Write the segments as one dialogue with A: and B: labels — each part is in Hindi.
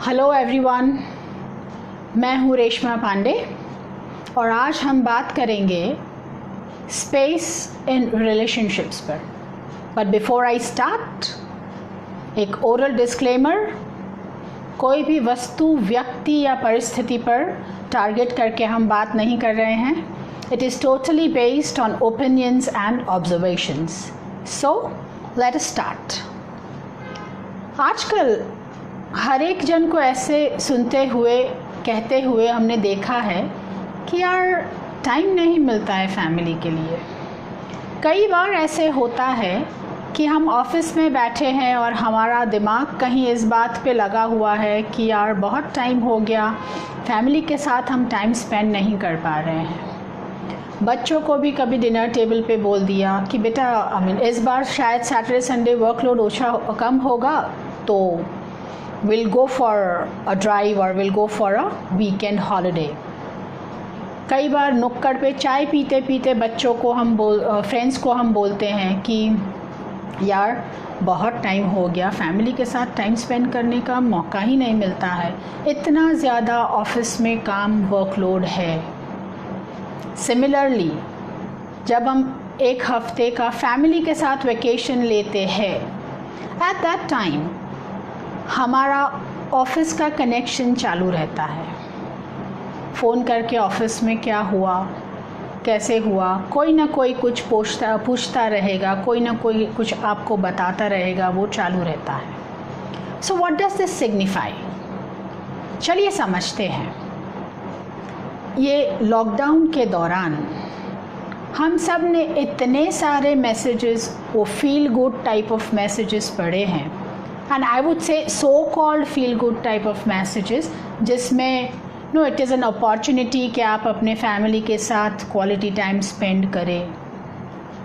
A: हेलो एवरीवन, मैं हूँ रेशमा पांडे और आज हम बात करेंगे स्पेस इन रिलेशनशिप्स पर। बट बिफोर आई स्टार्ट, एक ओरल डिस्क्लेमर। कोई भी वस्तु, व्यक्ति या परिस्थिति पर टारगेट करके हम बात नहीं कर रहे हैं। It is totally based on opinions and observations. So let us start. आजकल हर एक जन को ऐसे सुनते हुए, कहते हुए हमने देखा है कि यार टाइम नहीं मिलता है फैमिली के लिए। कई बार ऐसे होता है कि हम ऑफिस में बैठे हैं और हमारा दिमाग कहीं इस बात पे लगा हुआ है कि यार बहुत टाइम हो गया, फैमिली के साथ हम टाइम स्पेंड नहीं कर पा रहे हैं। बच्चों को भी कभी डिनर टेबल पे बोल दिया कि बेटा इस बार शायद सैटरडे संडे वर्कलोड कम होगा, तो we'll go for a drive or we'll go for a weekend holiday। कई बार नुक्कड़ पे चाय पीते पीते बच्चों को फ्रेंड्स को हम बोलते हैं कि यार बहुत टाइम हो गया, फैमिली के साथ टाइम स्पेंड करने का मौका ही नहीं मिलता है, इतना ज़्यादा ऑफिस में काम वर्कलोड है। सिमिलरली जब हम एक हफ्ते का फैमिली के साथ वेकेशन लेते हैं, एट दैट टाइम हमारा ऑफिस का कनेक्शन चालू रहता है। फ़ोन करके ऑफिस में क्या हुआ, कैसे हुआ, कोई ना कोई कुछ पूछता रहेगा, कोई ना कोई कुछ आपको बताता रहेगा, वो चालू रहता है। So what does this signify? चलिए समझते हैं। ये लॉकडाउन के दौरान हम सब ने इतने सारे मैसेजेस, वो feel good type of messages पढ़े हैं, and I would say so called feel good type of messages, जिसमें it is an opportunity कि आप अपने फैमिली के साथ क्वालिटी टाइम स्पेंड करें।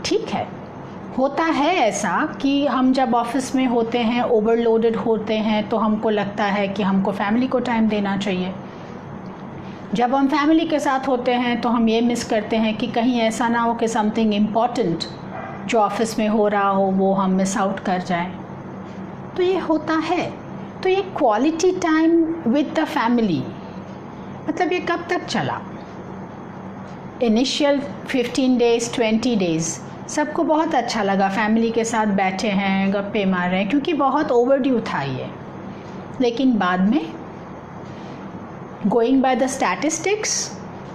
A: ठीक है, होता है ऐसा कि हम जब ऑफिस में होते हैं, ओवरलोडेड होते हैं, तो हमको लगता है कि हमको फैमिली को टाइम देना चाहिए। जब हम फैमिली के साथ होते हैं तो हम ये मिस करते हैं कि कहीं ऐसा ना हो कि समथिंग इम्पॉर्टेंट जो ऑफिस में हो रहा हो वो हम मिस आउट कर जाएं। तो ये होता है। तो ये quality time with the family, मतलब ये कब तक चला? इनिशियल 15 डेज़ 20 डेज़ सबको बहुत अच्छा लगा, फैमिली के साथ बैठे हैं, गप्पे मार रहे हैं, क्योंकि बहुत ओवरड्यू था ये। लेकिन बाद में गोइंग बाय द स्टैटिस्टिक्स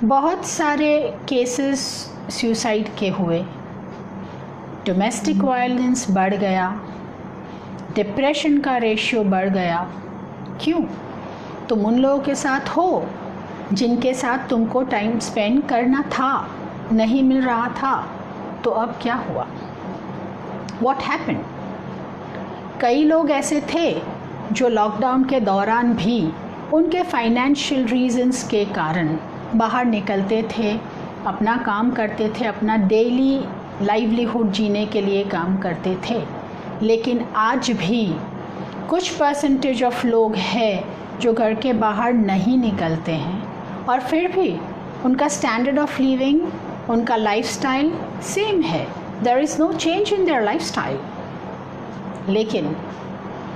A: बहुत सारे केसेस सुसाइड के हुए, डोमेस्टिक वायलेंस बढ़ गया, डिप्रेशन का रेशियो बढ़ गया। क्यों? तुम उन लोगों के साथ हो जिनके साथ तुमको टाइम स्पेंड करना था, नहीं मिल रहा था, तो अब क्या हुआ? What happened? कई लोग ऐसे थे जो लॉकडाउन के दौरान भी उनके फाइनेंशियल रीजंस के कारण बाहर निकलते थे, अपना काम करते थे, अपना डेली लाइवलीहुड जीने के लिए काम करते थे। लेकिन आज भी कुछ परसेंटेज ऑफ लोग हैं जो घर के बाहर नहीं निकलते हैं और फिर भी उनका स्टैंडर्ड ऑफ लिविंग, उनका लाइफस्टाइल सेम है। There is no change in their lifestyle. लेकिन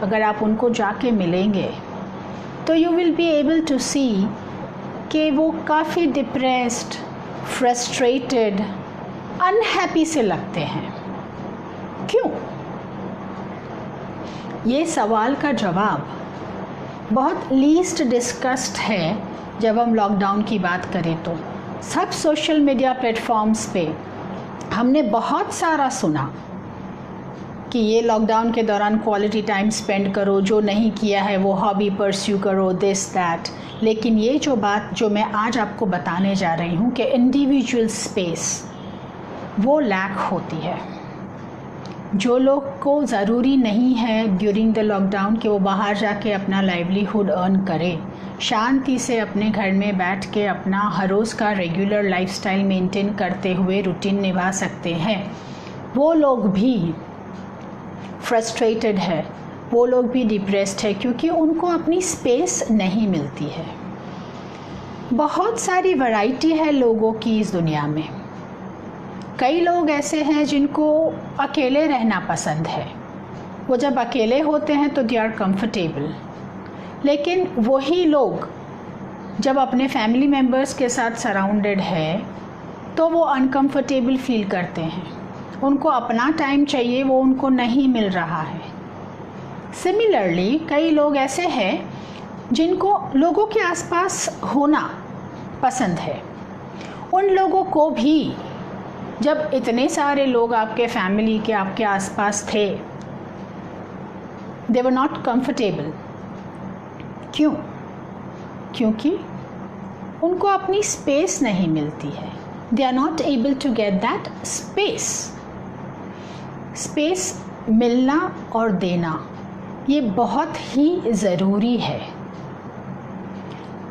A: अगर आप उनको जाके मिलेंगे तो you will be able to see कि वो काफ़ी डिप्रेस्ड, फ्रस्ट्रेटेड, अनहैप्पी से लगते हैं। क्यों? ये सवाल का जवाब बहुत लीस्ट डिस्कस्ड है जब हम लॉकडाउन की बात करें तो। सब सोशल मीडिया प्लेटफॉर्म्स पे हमने बहुत सारा सुना कि ये लॉकडाउन के दौरान क्वालिटी टाइम स्पेंड करो, जो नहीं किया है वो हॉबी परस्यू करो, दिस दैट। लेकिन ये जो बात जो मैं आज आपको बताने जा रही हूँ कि इंडिविजुअल स्पेस वो लैक होती है। जो लोग को ज़रूरी नहीं है ड्यूरिंग द लॉकडाउन कि वो बाहर जाके अपना लाइवलीहुड अर्न करे, शांति से अपने घर में बैठ के अपना हर रोज़ का रेगुलर लाइफस्टाइल मेंटेन करते हुए रूटीन निभा सकते हैं, वो लोग भी फ्रस्ट्रेटेड है, वो लोग भी डिप्रेस्ड है, क्योंकि उनको अपनी स्पेस नहीं मिलती है। बहुत सारी वैरायटी है लोगों की इस दुनिया में। कई लोग ऐसे हैं जिनको अकेले रहना पसंद है, वो जब अकेले होते हैं तो दे आर कंफर्टेबल। लेकिन वही लोग जब अपने फैमिली मेम्बर्स के साथ सराउंडेड है तो वो अनकंफर्टेबल फील करते हैं, उनको अपना टाइम चाहिए, वो उनको नहीं मिल रहा है। सिमिलरली कई लोग ऐसे हैं जिनको लोगों के आसपास होना पसंद है। उन लोगों को भी जब इतने सारे लोग आपके फैमिली के आपके आसपास थे, दे वर नॉट कंफर्टेबल। क्यों? क्योंकि उनको अपनी स्पेस नहीं मिलती है। They are not able to get that space. Space मिलना और देना ये बहुत ही ज़रूरी है।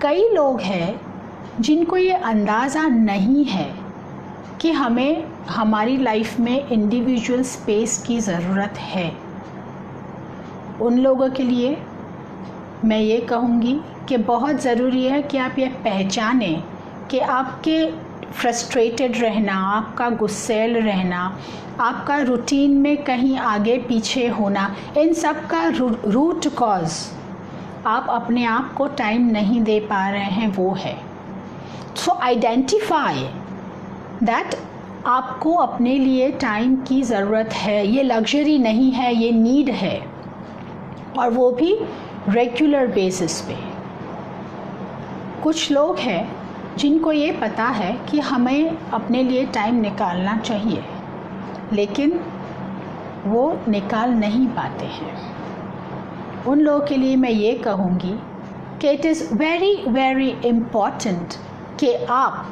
A: कई लोग हैं जिनको ये अंदाज़ा नहीं है कि हमें हमारी लाइफ में इंडिविजुअल स्पेस की ज़रूरत है। उन लोगों के लिए मैं ये कहूँगी कि बहुत ज़रूरी है कि आप ये पहचानें कि आपके फ्रस्ट्रेटेड रहना, आपका गुस्सैल रहना, आपका रूटीन में कहीं आगे पीछे होना, इन सब का रूट कॉज आप अपने आप को टाइम नहीं दे पा रहे हैं वो है। सो आइडेंटिफाई दैट आपको अपने लिए टाइम की ज़रूरत है। ये लग्जरी नहीं है, ये नीड है, और वो भी रेगुलर बेसिस पे। कुछ लोग हैं जिनको ये पता है कि हमें अपने लिए टाइम निकालना चाहिए, लेकिन वो निकाल नहीं पाते हैं। उन लोगों के लिए मैं ये कहूँगी कि it is very very important कि आप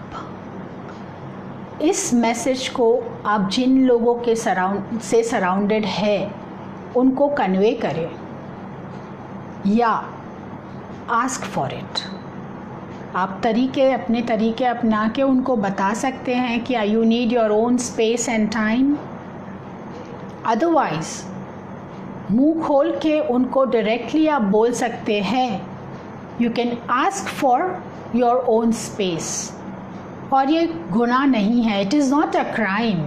A: इस मैसेज को आप जिन लोगों के से सराउंडेड है उनको कन्वे करें या आस्क फॉर इट। आप अपने तरीके अपना के उनको बता सकते हैं कि you need your own space and time. Otherwise मुंह खोल के उनको डायरेक्टली आप बोल सकते हैं, you can ask for your own space. और ये गुनाह नहीं है, it is not a crime.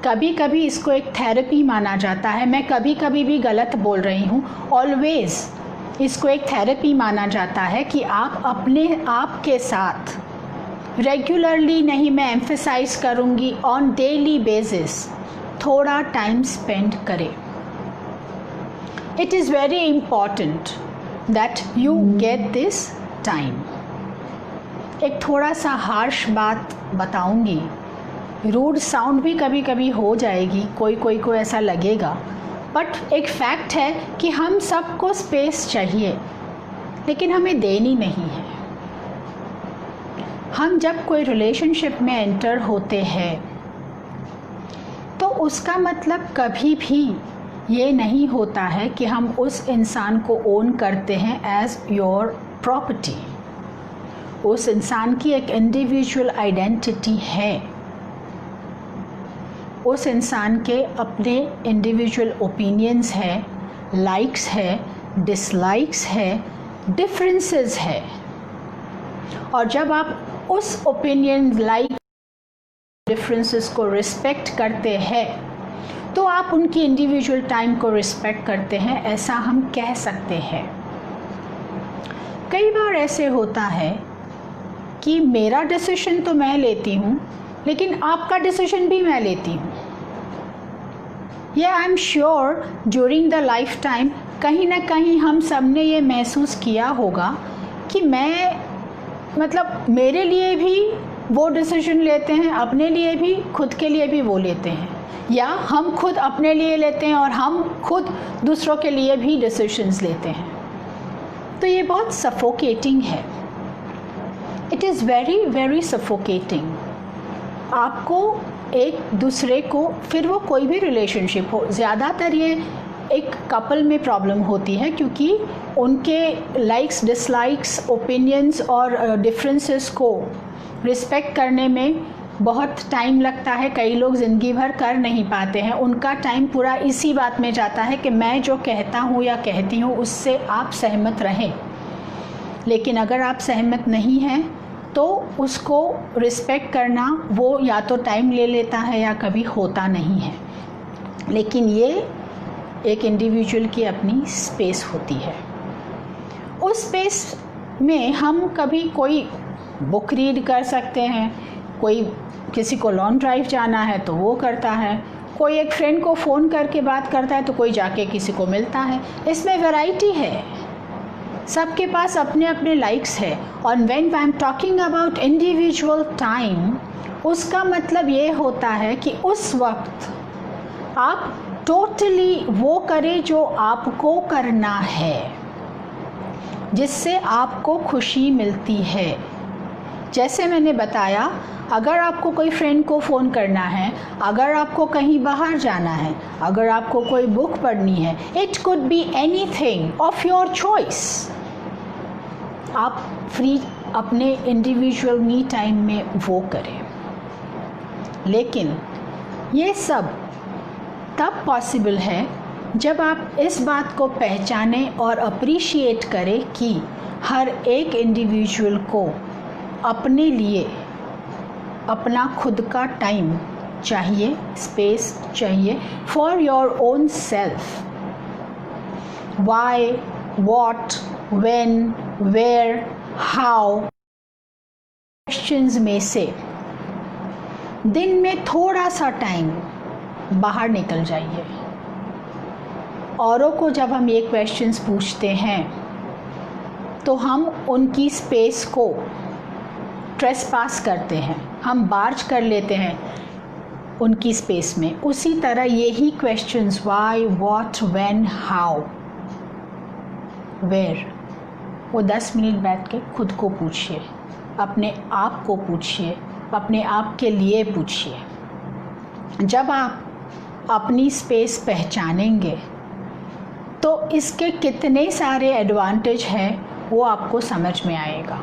A: कभी कभी इसको एक थेरेपी माना जाता है, मैं कभी कभी भी गलत बोल रही हूँ, ऑलवेज़ इसको एक थेरेपी माना जाता है कि आप अपने आप के साथ रेगुलरली नहीं, मैं एम्फेसाइज करूँगी ऑन डेली बेसिस थोड़ा टाइम स्पेंड करें। It is very important that you get this time. एक थोड़ा सा हार्श बात बताऊँगी, रूड साउंड भी कभी कभी हो जाएगी, कोई को ऐसा लगेगा, बट एक फैक्ट है कि हम सबको स्पेस चाहिए, लेकिन हमें देनी नहीं है। हम जब कोई रिलेशनशिप में एंटर होते हैं तो उसका मतलब कभी भी ये नहीं होता है कि हम उस इंसान को ओन करते हैं एज योर प्रॉपर्टी। उस इंसान की एक इंडिविजुअल आइडेंटिटी है, उस इंसान के अपने इंडिविजुअल ओपिनियंस है, लाइक्स है, डिसलाइक्स है, डिफरेंसेस है। और जब आप उस ओपिनियन, लाइक, डिफरेंसेस को रिस्पेक्ट करते हैं तो आप उनकी इंडिविजुअल टाइम को रिस्पेक्ट करते हैं, ऐसा हम कह सकते हैं। कई बार ऐसे होता है कि मेरा डिसीजन तो मैं लेती हूँ, लेकिन आपका डिसीजन भी मैं लेती हूँ। आई am sure during the life time कहीं ना कहीं हम सब ने ये महसूस किया होगा कि मेरे लिए भी वो डिसीजन लेते हैं, अपने लिए भी, खुद के लिए भी वो लेते हैं, या हम खुद अपने लिए लेते हैं और हम खुद दूसरों के लिए भी डिसीजंस लेते हैं। तो ये बहुत सफोकेटिंग है। It is very very suffocating. आपको एक दूसरे को, फिर वो कोई भी रिलेशनशिप हो, ज़्यादातर ये एक कपल में प्रॉब्लम होती है क्योंकि उनके लाइक्स, डिसलाइक्स, ओपिनियंस और डिफरेंसेस को रिस्पेक्ट करने में बहुत टाइम लगता है। कई लोग ज़िंदगी भर कर नहीं पाते हैं। उनका टाइम पूरा इसी बात में जाता है कि मैं जो कहता हूँ या कहती हूँ उससे आप सहमत रहें। लेकिन अगर आप सहमत नहीं हैं तो उसको रिस्पेक्ट करना वो या तो टाइम ले लेता है या कभी होता नहीं है। लेकिन ये एक इंडिविजुअल की अपनी स्पेस होती है। उस स्पेस में हम कभी कोई बुक रीड कर सकते हैं, कोई किसी को लॉन्ग ड्राइव जाना है तो वो करता है, कोई एक फ्रेंड को फ़ोन करके बात करता है, तो कोई जाके किसी को मिलता है। इसमें वैरायटी है, सबके पास अपने अपने लाइक्स है। और when I am talking about individual time, उसका मतलब ये होता है कि उस वक्त आप टोटली वो करें जो आपको करना है, जिससे आपको खुशी मिलती है। जैसे मैंने बताया, अगर आपको कोई फ्रेंड को फ़ोन करना है, अगर आपको कहीं बाहर जाना है, अगर आपको कोई बुक पढ़नी है, it could be anything of your choice, आप फ्री अपने इंडिविजुअल मी टाइम में वो करें। लेकिन ये सब तब पॉसिबल है जब आप इस बात को पहचानें और अप्रिशिएट करें कि हर एक इंडिविजुअल को अपने लिए अपना खुद का टाइम चाहिए, स्पेस चाहिए for your own self. Why, what, when, where, how questions में से दिन में थोड़ा सा टाइम बाहर निकल जाइए। औरों को जब हम ये क्वेश्चंस पूछते हैं तो हम उनकी स्पेस को ट्रेसपास करते हैं, हम बार्ज कर लेते हैं उनकी स्पेस में। उसी तरह यही questions why, what, when, how, where, वो 10 मिनट बैठ के खुद को पूछिए, अपने आप को पूछिए, अपने आप के लिए पूछिए। जब आप अपनी स्पेस पहचानेंगे तो इसके कितने सारे एडवांटेज हैं वो आपको समझ में आएगा।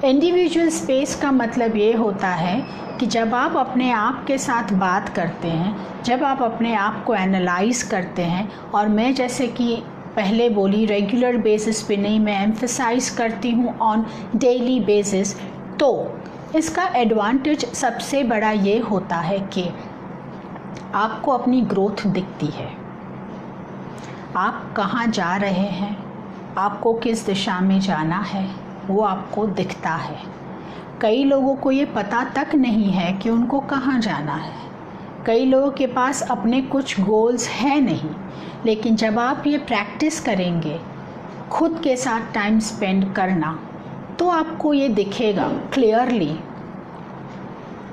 A: इंडिविजुअल स्पेस का मतलब ये होता है कि जब आप अपने आप के साथ बात करते हैं, जब आप अपने आप को एनालाइज करते हैं, और मैं जैसे कि पहले बोली रेगुलर बेसिस पे नहीं, मैं एम्फसाइज करती हूँ ऑन डेली बेसिस, तो इसका एडवांटेज सबसे बड़ा ये होता है कि आपको अपनी ग्रोथ दिखती है, आप कहाँ जा रहे हैं, आपको किस दिशा में जाना है वो आपको दिखता है। कई लोगों को ये पता तक नहीं है कि उनको कहाँ जाना है, कई लोगों के पास अपने कुछ गोल्स हैं नहीं, लेकिन जब आप ये प्रैक्टिस करेंगे खुद के साथ टाइम स्पेंड करना, तो आपको ये दिखेगा क्लियरली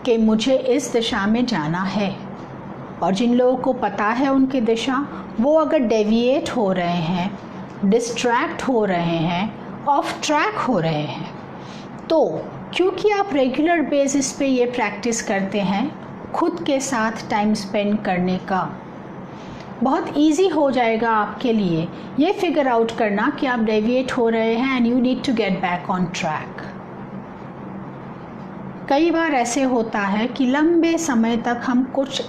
A: कि मुझे इस दिशा में जाना है। और जिन लोगों को पता है उनकी दिशा, वो अगर डेविएट हो रहे हैं, डिस्ट्रैक्ट हो रहे हैं, ऑफ ट्रैक हो रहे हैं, तो क्योंकि आप रेगुलर बेसिस पे ये प्रैक्टिस करते हैं, खुद के साथ टाइम स्पेंड करने का बहुत इजी हो जाएगा आपके लिए ये फिगर आउट करना कि आप डेविएट हो रहे हैं and you need to get back on track. कई बार ऐसे होता है कि लंबे समय तक हम कुछ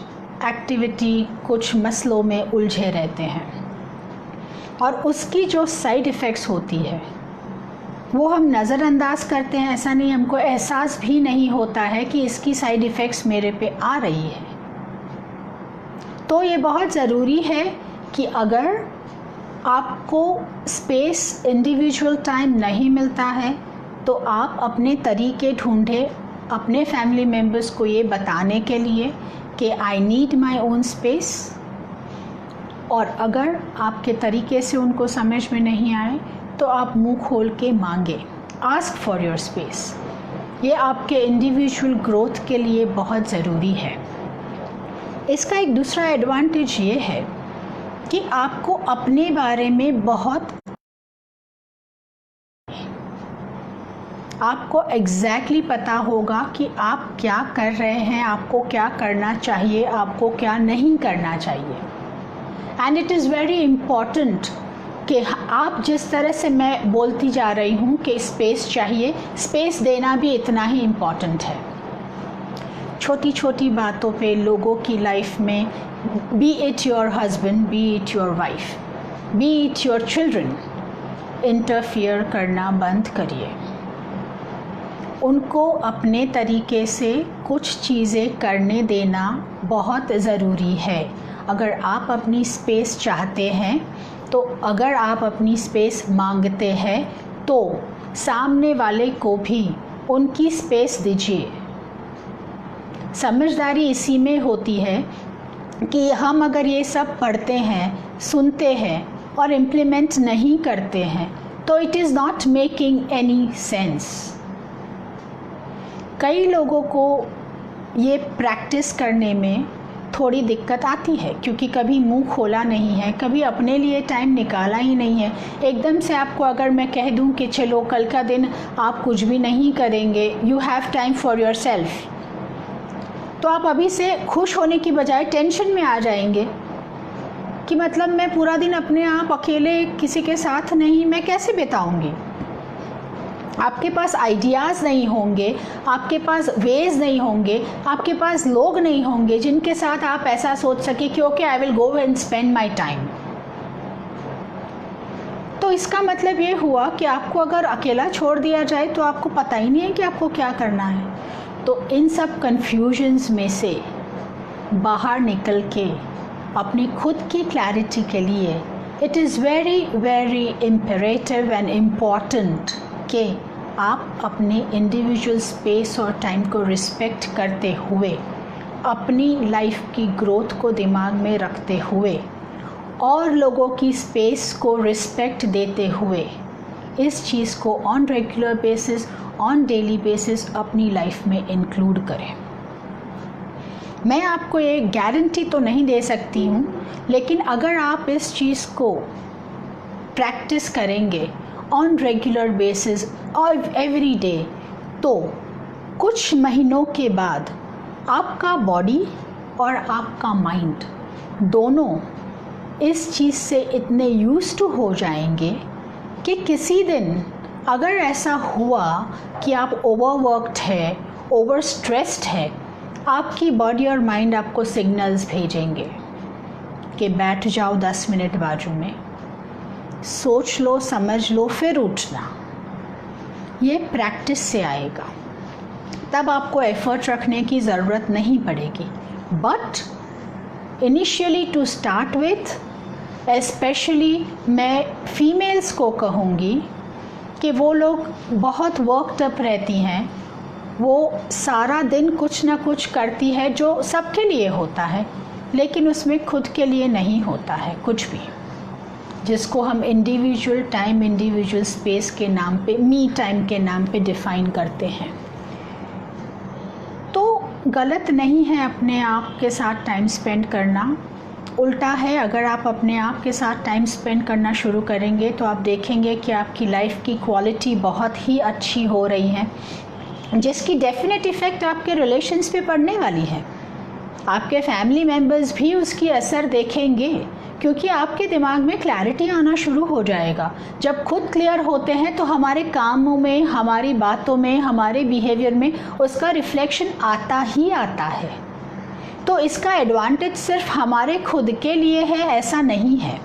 A: एक्टिविटी, कुछ मसलों में उलझे रहते हैं, और उसकी जो साइड इफ़ेक्ट्स होती है वो हम नज़रअंदाज करते हैं। ऐसा नहीं, हमको एहसास भी नहीं होता है कि इसकी साइड इफ़ेक्ट्स मेरे पे आ रही है। तो ये बहुत ज़रूरी है कि अगर आपको स्पेस, इंडिविजुअल टाइम नहीं मिलता है, तो आप अपने तरीके ढूंढें अपने फैमिली मेम्बर्स को ये बताने के लिए कि I need my own space. और अगर आपके तरीके से उनको समझ में नहीं आए तो आप मुंह खोल के मांगे, आस्क फॉर योर स्पेस। ये आपके इंडिविजुअल ग्रोथ के लिए बहुत ज़रूरी है। इसका एक दूसरा एडवांटेज ये है कि आपको अपने बारे में आपको एग्जैक्टली पता होगा कि आप क्या कर रहे हैं, आपको क्या करना चाहिए, आपको क्या नहीं करना चाहिए। And it is very important कि आप जिस तरह से मैं बोलती जा रही हूँ कि स्पेस चाहिए, स्पेस देना भी इतना ही इम्पॉर्टेंट है। छोटी छोटी बातों पे लोगों की लाइफ में, B it your husband, B it your wife, B it your children, interfere करना बंद करिए। उनको अपने तरीके से कुछ चीज़ें करने देना बहुत ज़रूरी है। अगर आप अपनी स्पेस चाहते हैं तो अगर आप अपनी स्पेस मांगते हैं तो सामने वाले को भी उनकी स्पेस दीजिए। समझदारी इसी में होती है कि हम अगर ये सब पढ़ते हैं, सुनते हैं और इम्प्लीमेंट नहीं करते हैं तो it is not making any sense. कई लोगों को ये प्रैक्टिस करने में थोड़ी दिक्कत आती है क्योंकि कभी मुंह खोला नहीं है, कभी अपने लिए टाइम निकाला ही नहीं है। एकदम से आपको अगर मैं कह दूं कि चलो कल का दिन आप कुछ भी नहीं करेंगे, you have time for your self, तो आप अभी से खुश होने की बजाय टेंशन में आ जाएंगे कि मतलब मैं पूरा दिन अपने आप अकेले किसी के साथ नहीं, मैं कैसे बिताऊंगी। आपके पास आइडियाज़ नहीं होंगे, आपके पास वेज नहीं होंगे, आपके पास लोग नहीं होंगे जिनके साथ आप ऐसा सोच सके कि okay I will go and spend my time. तो इसका मतलब ये हुआ कि आपको अगर अकेला छोड़ दिया जाए तो आपको पता ही नहीं है कि आपको क्या करना है। तो इन सब कन्फ्यूजन्स में से बाहर निकल के अपनी खुद की क्लैरिटी के लिए it is very very imperative and important कि आप अपने इंडिविजुअल स्पेस और टाइम को रिस्पेक्ट करते हुए, अपनी लाइफ की ग्रोथ को दिमाग में रखते हुए और लोगों की स्पेस को रिस्पेक्ट देते हुए इस चीज़ को on regular basis, on daily basis अपनी लाइफ में इंक्लूड करें। मैं आपको एक गारंटी तो नहीं दे सकती हूँ, लेकिन अगर आप इस चीज़ को प्रैक्टिस करेंगे ऑन रेगुलर बेसिस और एवरी डे, तो कुछ महीनों के बाद आपका बॉडी और आपका माइंड दोनों इस चीज़ से इतने यूज्ड टू हो जाएंगे कि किसी दिन अगर ऐसा हुआ कि आप ओवरवर्क्ड है, ओवर स्ट्रेस्ड है, आपकी बॉडी और माइंड आपको सिग्नल्स भेजेंगे कि बैठ जाओ 10 मिनट बाजू में, सोच लो, समझ लो, फिर उठना। ये प्रैक्टिस से आएगा, तब आपको एफर्ट रखने की ज़रूरत नहीं पड़ेगी। But initially to start with, especially मैं फीमेल्स को कहूँगी कि वो लोग बहुत वर्कड अप रहती हैं, वो सारा दिन कुछ ना कुछ करती है जो सबके लिए होता है, लेकिन उसमें खुद के लिए नहीं होता है कुछ भी, जिसको हम इंडिविजुअल टाइम, इंडिविजुअल स्पेस के नाम पे, मी टाइम के नाम पे डिफ़ाइन करते हैं। तो गलत नहीं है अपने आप के साथ टाइम स्पेंड करना, उल्टा है, अगर आप अपने आप के साथ टाइम स्पेंड करना शुरू करेंगे तो आप देखेंगे कि आपकी लाइफ की क्वालिटी बहुत ही अच्छी हो रही है, जिसकी डेफिनेट इफ़ेक्ट आपके रिलेशंस पे पड़ने वाली है। आपके फैमिली मेम्बर्स भी उसकी असर देखेंगे क्योंकि आपके दिमाग में क्लैरिटी आना शुरू हो जाएगा। जब खुद क्लियर होते हैं तो हमारे कामों में, हमारी बातों में, हमारे बिहेवियर में उसका रिफ्लेक्शन आता ही आता है। तो इसका एडवांटेज सिर्फ हमारे खुद के लिए है ऐसा नहीं है,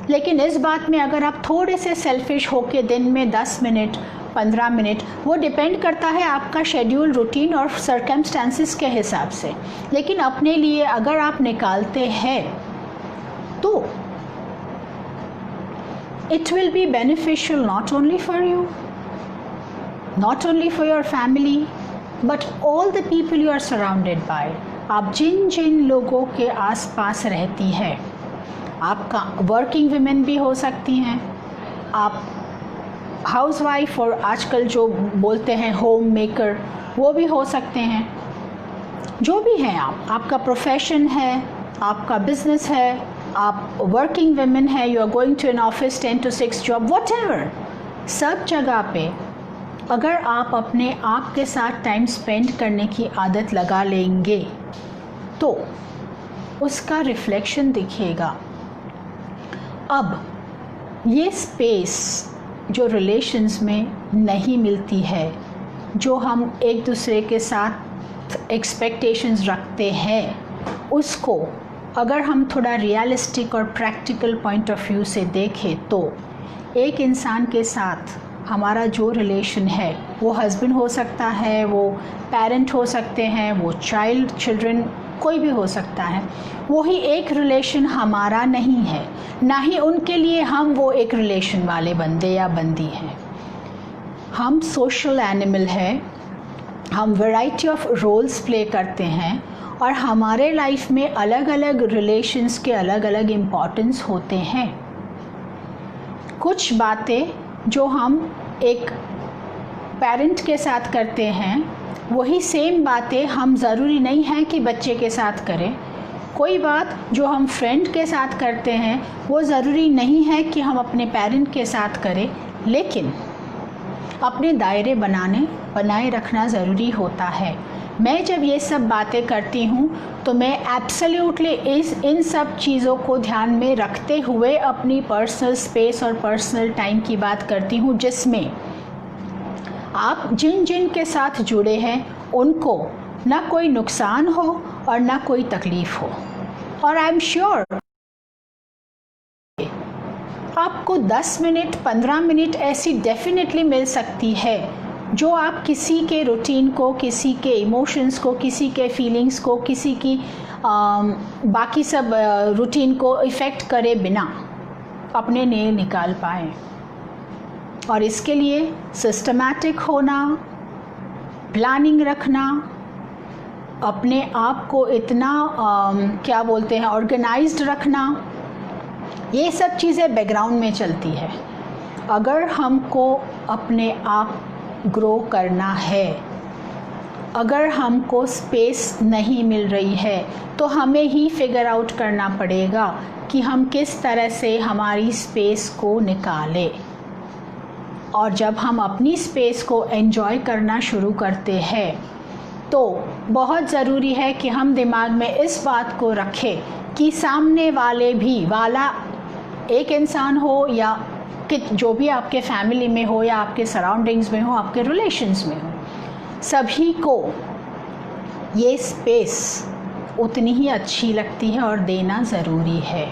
A: लेकिन इस बात में अगर आप थोड़े से सेल्फिश होके दिन में 10 मिनट, 15 मिनट, वो डिपेंड करता है आपका शेड्यूल, रूटीन और सर्कमस्टेंसेस के हिसाब से, लेकिन अपने लिए अगर आप निकालते हैं तो it will be beneficial not only for you, not only for your family, but all the people you are surrounded by। आप जिन जिन लोगों के आसपास रहती हैं, आपका वर्किंग वुमेन भी हो सकती हैं, आप हाउसवाइफ और आजकल जो बोलते हैं होम मेकर वो भी हो सकते हैं, जो भी हैं आप, आपका प्रोफेशन है, आपका बिजनेस है, आप वर्किंग वुमेन है, you are going to an office 10 to 6 job, whatever, सब जगह पे अगर आप अपने आप के साथ टाइम स्पेंड करने की आदत लगा लेंगे तो उसका रिफ्लेक्शन दिखेगा। अब ये स्पेस जो रिलेशंस में नहीं मिलती है, जो हम एक दूसरे के साथ एक्सपेक्टेशंस रखते हैं, उसको अगर हम थोड़ा रियलिस्टिक और प्रैक्टिकल पॉइंट ऑफ व्यू से देखें तो एक इंसान के साथ हमारा जो रिलेशन है वो हस्बैंड हो सकता है, वो पेरेंट हो सकते हैं, वो चिल्ड्रन कोई भी हो सकता है, वही एक रिलेशन हमारा नहीं है, ना ही उनके लिए हम वो एक रिलेशन वाले बंदे या बंदी हैं। हम सोशल एनिमल हैं, हम वैरायटी ऑफ रोल्स प्ले करते हैं और हमारे लाइफ में अलग अलग रिलेशंस के अलग अलग इम्पोर्टेंस होते हैं। कुछ बातें जो हम एक पेरेंट के साथ करते हैं, वही सेम बातें हम ज़रूरी नहीं है कि बच्चे के साथ करें। कोई बात जो हम फ्रेंड के साथ करते हैं वो ज़रूरी नहीं है कि हम अपने पेरेंट के साथ करें, लेकिन अपने दायरे बनाए रखना ज़रूरी होता है। मैं जब ये सब बातें करती हूँ तो मैं एब्सोल्युटली इन सब चीज़ों को ध्यान में रखते हुए अपनी पर्सनल स्पेस और पर्सनल टाइम की बात करती हूँ, जिसमें आप जिन जिन के साथ जुड़े हैं उनको ना कोई नुकसान हो और ना कोई तकलीफ़ हो। और आई एम श्योर आपको 10 मिनट 15 मिनट ऐसी डेफिनेटली मिल सकती है जो आप किसी के रूटीन को, किसी के इमोशंस को, किसी के फीलिंग्स को, किसी की बाकी सब रूटीन को इफ़ेक्ट करे बिना अपने लिए निकाल पाए। और इसके लिए सिस्टमैटिक होना, प्लानिंग रखना, अपने आप को इतना क्या बोलते हैं ऑर्गेनाइज्ड रखना, ये सब चीज़ें बैकग्राउंड में चलती है। अगर हमको अपने आप ग्रो करना है, अगर हमको स्पेस नहीं मिल रही है, तो हमें ही फिगर आउट करना पड़ेगा कि हम किस तरह से हमारी स्पेस को निकालें। और जब हम अपनी स्पेस को एंजॉय करना शुरू करते हैं तो बहुत ज़रूरी है कि हम दिमाग में इस बात को रखें कि सामने वाला एक इंसान हो या कि जो भी आपके फैमिली में हो या आपके सराउंडिंग्स में हो, आपके रिलेशंस में हो, सभी को ये स्पेस उतनी ही अच्छी लगती है और देना ज़रूरी है।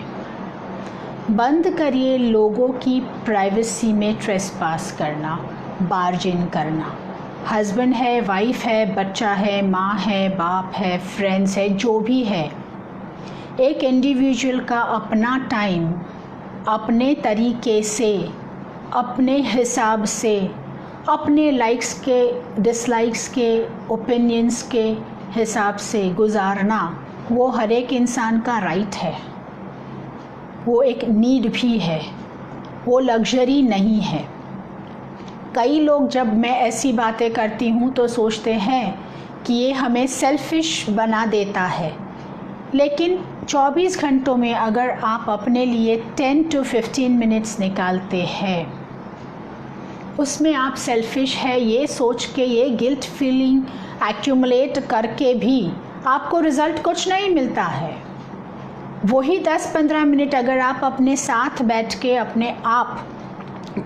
A: बंद करिए लोगों की प्राइवेसी में ट्रेसपास करना, बार्जिन करना। हस्बैंड है, वाइफ है, बच्चा है, माँ है, बाप है, फ्रेंड्स है, जो भी है, एक इंडिविजुअल का अपना टाइम अपने तरीके से, अपने हिसाब से, अपने लाइक्स के, डिसलाइक्स के, ओपिनियंस के हिसाब से गुजारना वो हर एक इंसान का राइट है। वो एक नीड भी है, वो लग्जरी नहीं है। कई लोग जब मैं ऐसी बातें करती हूँ तो सोचते हैं कि ये हमें सेल्फिश बना देता है, लेकिन 24 घंटों में अगर आप अपने लिए 10 to 15 मिनट्स निकालते हैं, उसमें आप सेल्फिश है ये सोच के, ये गिल्ट फीलिंग एक्यूमुलेट करके भी आपको रिज़ल्ट कुछ नहीं मिलता है। वही 10-15 मिनट अगर आप अपने साथ बैठ के अपने आप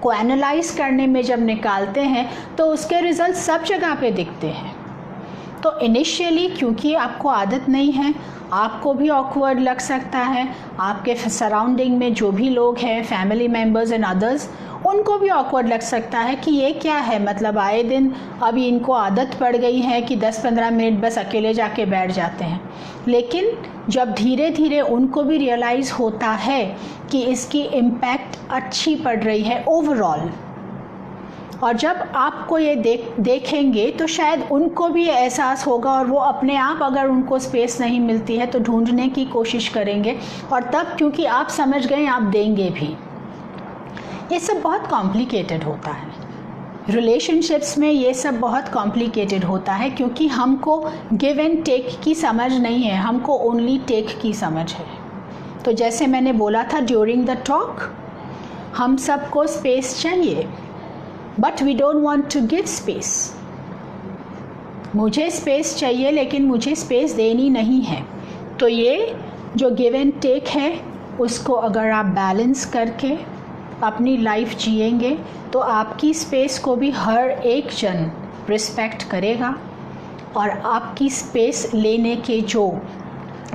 A: को एनालाइज करने में जब निकालते हैं तो उसके रिज़ल्ट सब जगह पे दिखते हैं। तो इनिशियली क्योंकि आपको आदत नहीं है, आपको भी ऑकवर्ड लग सकता है, आपके सराउंडिंग में जो भी लोग हैं, फैमिली मेम्बर्स एंड अदर्स, उनको भी ऑकवर्ड लग सकता है कि ये क्या है, मतलब आए दिन अभी इनको आदत पड़ गई है कि 10-15 मिनट बस अकेले जाके बैठ जाते हैं। लेकिन जब धीरे धीरे उनको भी रियलाइज़ होता है कि इसकी इम्पैक्ट अच्छी पड़ रही है ओवरऑल, और जब आपको ये देखेंगे तो शायद उनको भी एहसास होगा और वो अपने आप, अगर उनको स्पेस नहीं मिलती है तो ढूंढने की कोशिश करेंगे, और तब क्योंकि आप समझ गए आप देंगे भी। ये सब बहुत कॉम्प्लिकेटेड होता है, रिलेशनशिप्स में ये सब बहुत कॉम्प्लिकेटेड होता है, क्योंकि हमको गिव एंड टेक की समझ नहीं है, हमको ओनली टेक की समझ है। तो जैसे मैंने बोला था ड्यूरिंग द टॉक, हम सबको स्पेस चाहिए, but we don't want to give space. मुझे स्पेस चाहिए लेकिन मुझे स्पेस देनी नहीं है। तो ये जो गिव एंड टेक है, उसको अगर आप बैलेंस करके अपनी लाइफ जिएंगे तो आपकी स्पेस को भी हर एक जन रिस्पेक्ट करेगा, और आपकी स्पेस लेने के जो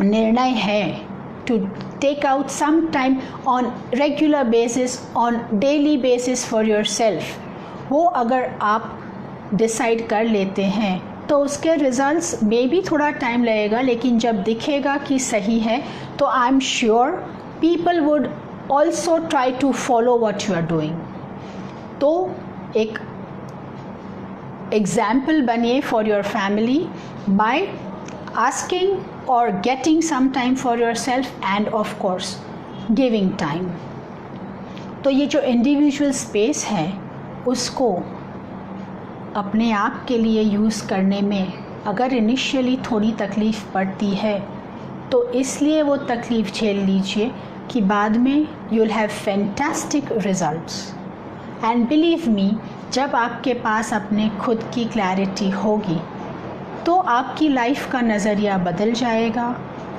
A: निर्णय है to take out some time on regular basis, on daily basis for yourself, वो अगर आप डिसाइड कर लेते हैं तो उसके रिजल्ट्स में भी थोड़ा टाइम लगेगा, लेकिन जब दिखेगा कि सही है तो I am sure people would also try to follow what you are doing. तो एक एग्जाम्पल बनिए for your family by asking और getting some time for yourself and of course giving time. तो ये जो इंडिविजुअल स्पेस है उसको अपने आप के लिए यूज़ करने में अगर इनिशियली थोड़ी तकलीफ़ पड़ती है तो इसलिए वो तकलीफ़ झेल लीजिए कि बाद में you will have fantastic results. And believe me, जब आपके पास अपने खुद की क्लैरिटी होगी तो आपकी लाइफ का नज़रिया बदल जाएगा,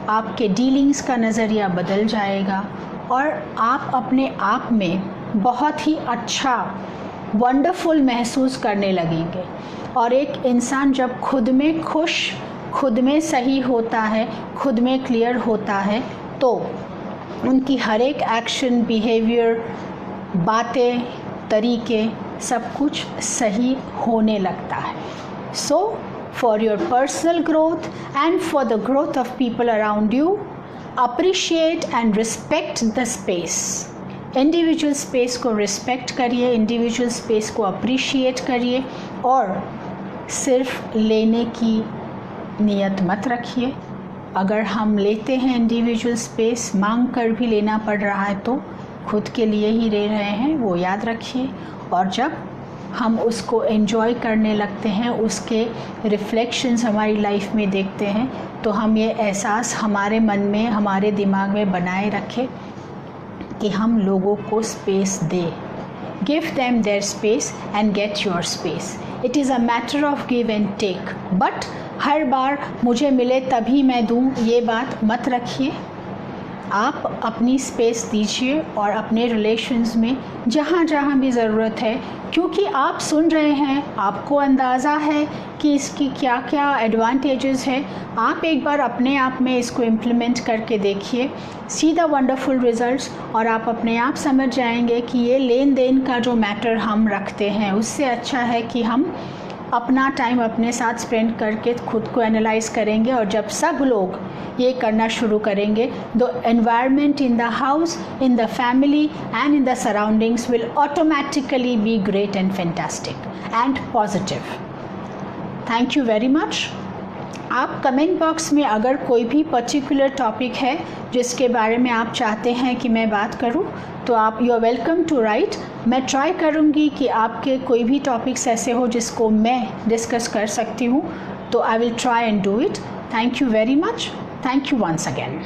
A: आपके डीलिंग्स का नज़रिया बदल जाएगा और आप अपने आप में बहुत ही अच्छा वंडरफुल महसूस करने लगेंगे। और एक इंसान जब खुद में खुश, खुद में सही होता है, खुद में क्लियर होता है तो उनकी हर एक एक्शन, बिहेवियर, बातें, तरीके सब कुछ सही होने लगता है। So for your personal growth and for the growth of people around you, appreciate and respect the space. Individual space को रिस्पेक्ट करिए, इंडिविजुअल स्पेस को अप्रिशिएट करिए और सिर्फ लेने की नीयत मत रखिए। अगर हम लेते हैं इंडिविजुअल स्पेस, मांग कर भी लेना पड़ रहा है तो खुद के लिए ही ले रहे हैं, वो याद रखिए। और जब हम उसको एंजॉय करने लगते हैं, उसके रिफ्लेक्शंस हमारी लाइफ में देखते हैं, तो हम ये एहसास हमारे मन में, हमारे दिमाग में बनाए रखें कि हम लोगों को स्पेस दें। Give them their space and get your space. It is a matter of give and take. But हर बार मुझे मिले तभी मैं दूँ, ये बात मत रखिए। आप अपनी स्पेस दीजिए और अपने रिलेशंस में जहाँ जहाँ भी ज़रूरत है, क्योंकि आप सुन रहे हैं, आपको अंदाज़ा है कि इसकी क्या क्या एडवांटेजेस है। आप एक बार अपने आप में इसको इम्प्लीमेंट करके देखिए, सी द वंडरफुल रिजल्ट्स, और आप अपने आप समझ जाएंगे कि ये लेन देन का जो मैटर हम रखते हैं उससे अच्छा है कि हम अपना टाइम अपने साथ स्पेंड करके खुद को एनालाइज करेंगे। और जब सब लोग ये करना शुरू करेंगे, the environment in the house, in the family and in the surroundings will automatically be great and fantastic and positive. Thank you very much. आप कमेंट बॉक्स में अगर कोई भी पर्टिकुलर टॉपिक है जिसके बारे में आप चाहते हैं कि मैं बात करूं, तो आप you are welcome to right. मैं ट्राई करूंगी कि आपके कोई भी टॉपिक्स ऐसे हो जिसको मैं डिस्कस कर सकती हूं, तो I will try and do it. Thank you very much. Thank you once again.